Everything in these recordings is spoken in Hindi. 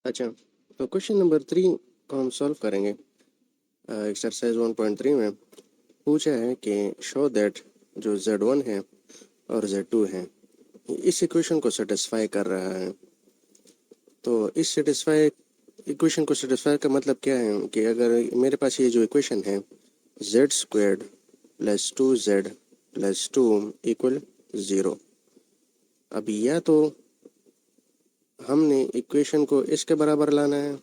अच्छा, तो क्वेश्चन नंबर 3 को हम सॉल्व करेंगे। एक्सरसाइज 1.3 में पूछा है कि शो दैट जो Z1 है और Z2 है इस इक्वेशन को सेटिस्फाई कर रहा है। तो इस सेटिस्फाई इक्वेशन को सेटिस्फाई का मतलब क्या है कि अगर मेरे पास ये जो इक्वेशन है Z² + 2Z + 2 = 0। अब या तो हमने इक्वेशन को इसके बराबर लाना है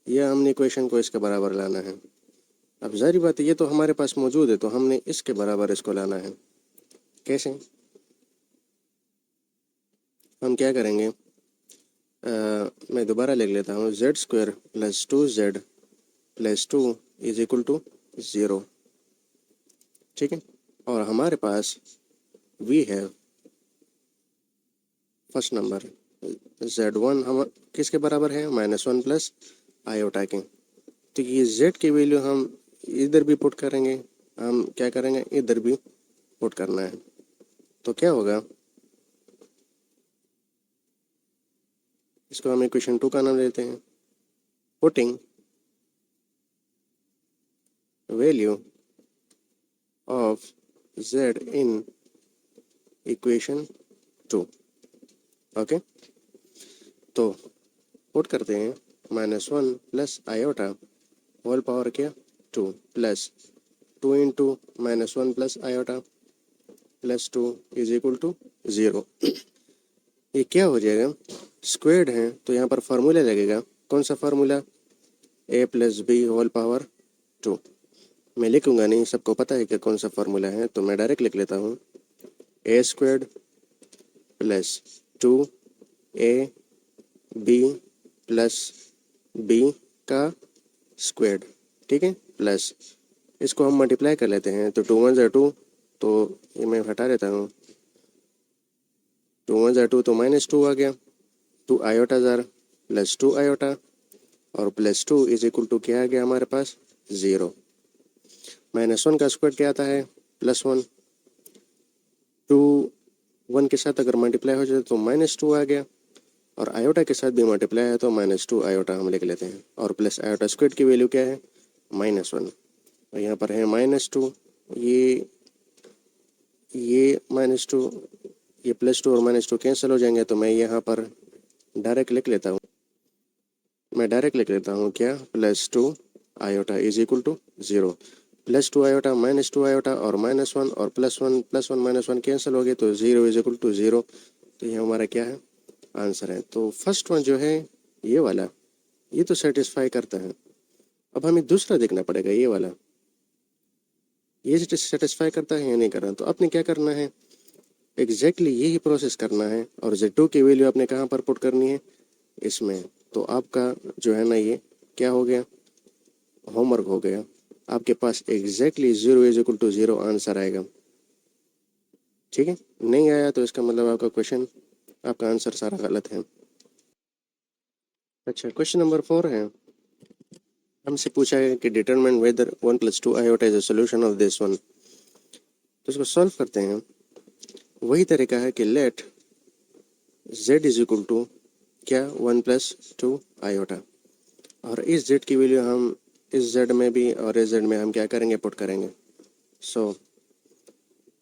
या हमने इक्वेशन को इसके बराबर लाना है। अब ज़ाहिर बात है ये तो हमारे पास मौजूद है तो हमने इसके बराबर इसको लाना है। कैसे? हम क्या करेंगे, मैं दोबारा लिख लेता हूँ Z² + 2Z + 2 = 0। ठीक है, और हमारे पास वी है फर्स्ट नंबर Z1 हम किसके बराबर है -1 + आयोटा के। तो ये Z की वैल्यू हम इधर भी पुट करेंगे, हम क्या करेंगे इधर भी पुट करना है। तो क्या होगा, इसको हम इक्वेशन 2 का नाम देते हैं। Putting value of Z in equation 2। Okay, तो पुट करते हैं -1 + आयोटा होल पावर क्या 2 प्लस 2 इंटू -1 + आयोटा + 2 = 0। ये क्या हो जाएगा, स्क्वेयर्ड है तो यहाँ पर फार्मूला लगेगा। कौन सा formula? a + b whole power 2। मैं लिखूंगा नहीं, सबको पता है कि कौन सा फार्मूला है, तो मैं डायरेक्ट लिख लेता हूँ a² + 2ab + b का स्क्वेयर्ड। ठीक है, प्लस इसको हम मल्टीप्लाई कर लेते हैं तो 2 1 ज़ा 2, तो ये मैं हटा देता हूँ। 2 1 ज़ा 2 तो -2 आ गया, 2 आयोटा ज़ार + 2 आयोटा और +2 = क्या आ गया हमारे पास 0। -1 का स्क्वायर क्या आता है +1, 2 1 के साथ अगर मल्टीप्लाई हो जाए तो -2 आ गया, और आयोटा के साथ भी मल्टीप्लाई है तो -2 आयोटा हम लिख लेते हैं, और प्लस आयोटा स्क्वायर की वैल्यू क्या है -1। और यहाँ पर है -2, ये -2, ये +2 और -2 कैंसिल हो जाएंगे, तो मैं यहाँ पर डायरेक्ट लिख लेता हूँ, क्या +2 आयोटा = 0। +2 आयोटा -2 आयोटा और -1 और +1 +1 कैंसिल हो गए तो 0 = 0। तो ये हमारा क्या है आंसर है। तो फर्स्ट वन जो है ये वाला, ये तो सेटिस्फाई करता है। अब हमें दूसरा देखना पड़ेगा, ये वाला ये सेटिस्फाई करता है या नहीं कर रहा। तो आपने क्या करना है, एग्जैक्टली यही प्रोसेस करना है, और Z2 की वैल्यू आपने कहाँ पर पुट करनी है, इसमें। तो आपका जो है ना ये क्या हो गया, होमवर्क हो गया। आपके पास एग्जैक्टली 0 = 0 आंसर आएगा। ठीक है, नहीं आया तो इसका मतलब आपका क्वेश्चन, आपका आंसर सारा गलत है। अच्छा, क्वेश्चन नंबर 4 है, हमसे पूछा है कि determine whether 1 + 2 iota is a solution of this one. तो इसको सॉल्व करते हैं। वही तरीका है कि लेट Z = क्या 1 + 2 आयोटा, और इस Z की वैल्यू हम इस Z में भी और इस Z में हम क्या करेंगे पुट करेंगे। सो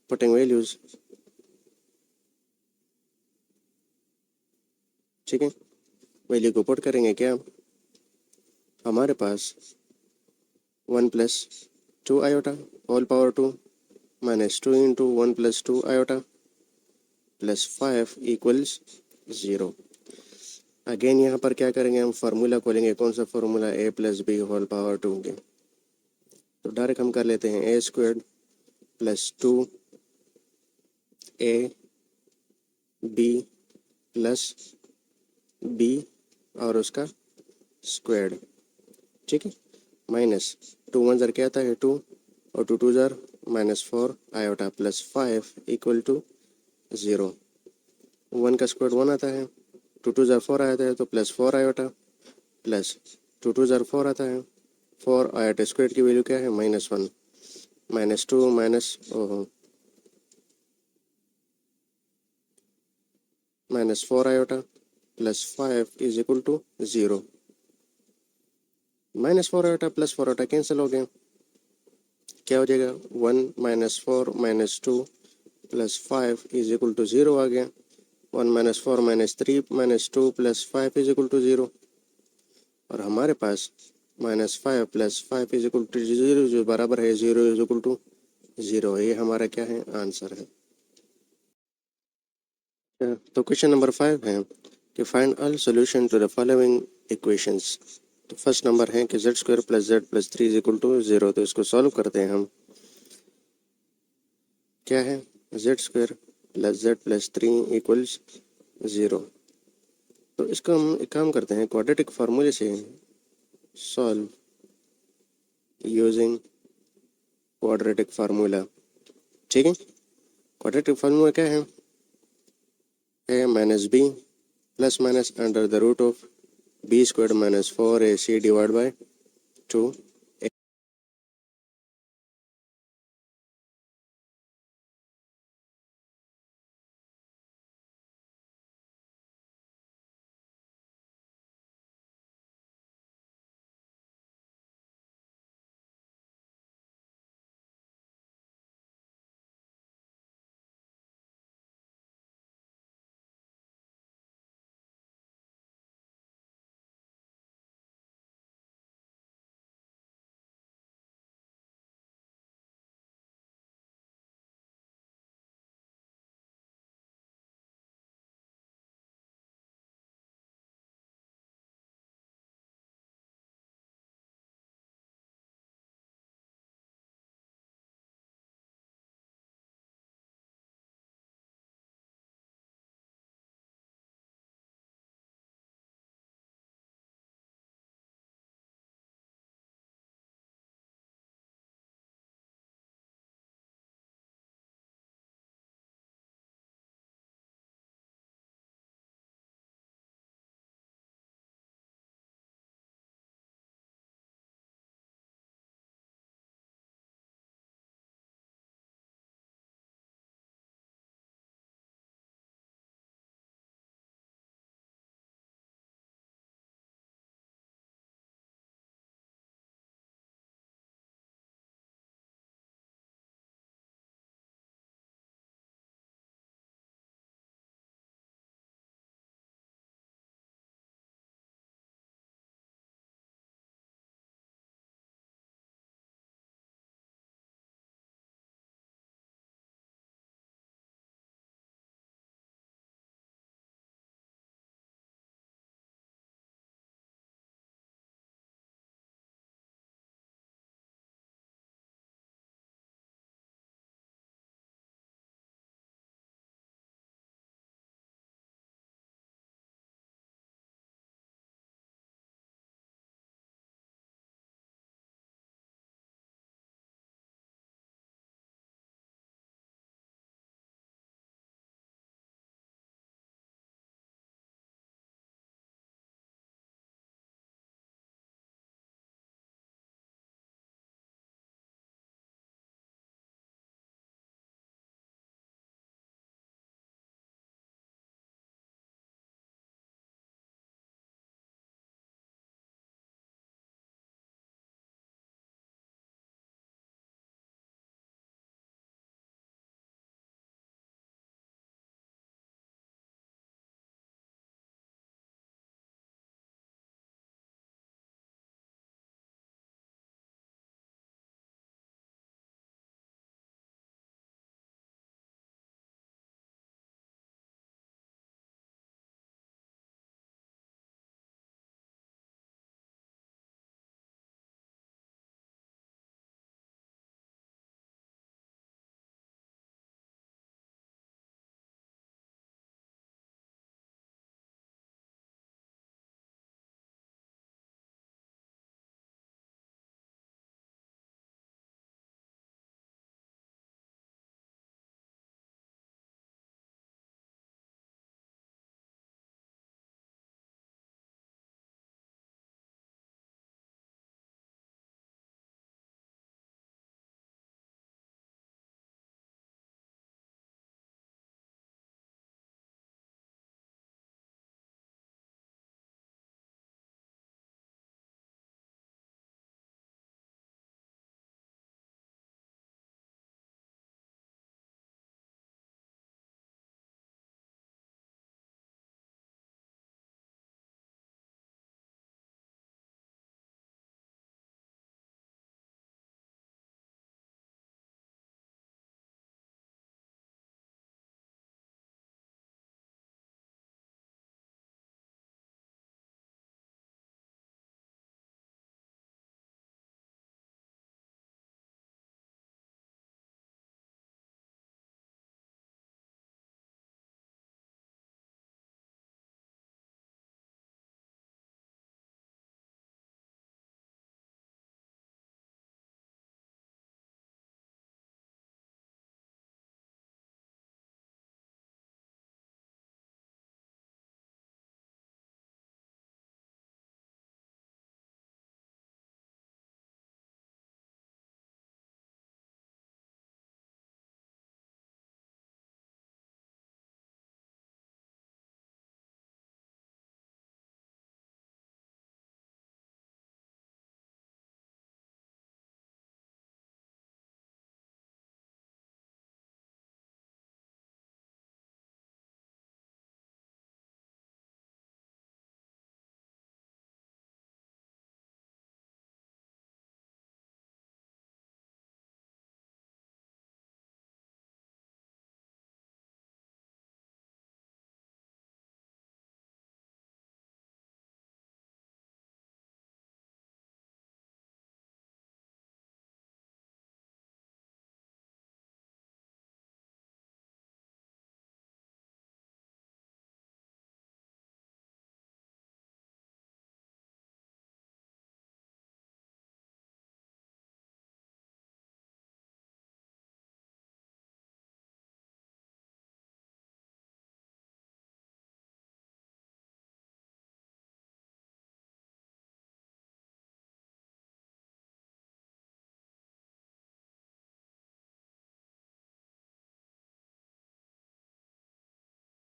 पुटिंग वैल्यूज, ठीक है, वैल्यू को पुट करेंगे क्या, हमारे पास 1 + 2 iota whole power 2 -2 into 1 + 2 iota + 5 = 0। Again यहाँ पर क्या करेंगे, हम फार्मूला खोलेंगे। कौन सा formula, a + b whole power 2 के। तो डायरेक्ट हम कर लेते हैं a² + 2ab + b और उसका स्क्वायर्ड। ठीक है, -2 1 ज़र क्या आता है 2, और 2 2 ज़र -4 आयोटा +5 = 0। 1 का स्क्वायर 1 आता है, 2 2 ज़र 4 आता है तो +4 आयोटा प्लस 2 2 ज़र 4 आता है, 4 आयोटा स्क्वायर की वैल्यू क्या है -1, -2 -4 iota plus 5 is equal to 0। Minus 4 iota plus 4 iota cancel हो गए, क्या हो जाएगा 1 minus 4 minus 2 plus 5 is equal to 0 आ गया। 1 minus 4 minus 3 minus 2 plus 5 is equal to 0, और हमारे पास minus 5 plus 5 is equal to 0 जो बराबर है 0 इज इक्वल टू 0। ये हमारा क्या है, आंसर है। तो क्वेश्चन नंबर 5 है कि find all solution to the following equations. तो फर्स्ट नंबर है कि z square plus z plus 3 is equal to 0। तो इसको सॉल्व करते हैं हम। क्या है, z square plus z plus 3 equals 0। तो इसको हम एक काम करते हैं, क्वाड्रेटिक फार्मूले से सॉल्व यूजिंग क्वाड्रेटिक फार्मूला। ठीक है, क्वाड्रेटिक फार्मूला क्या है, a minus B plus minus under the root of b square minus 4ac divide by 2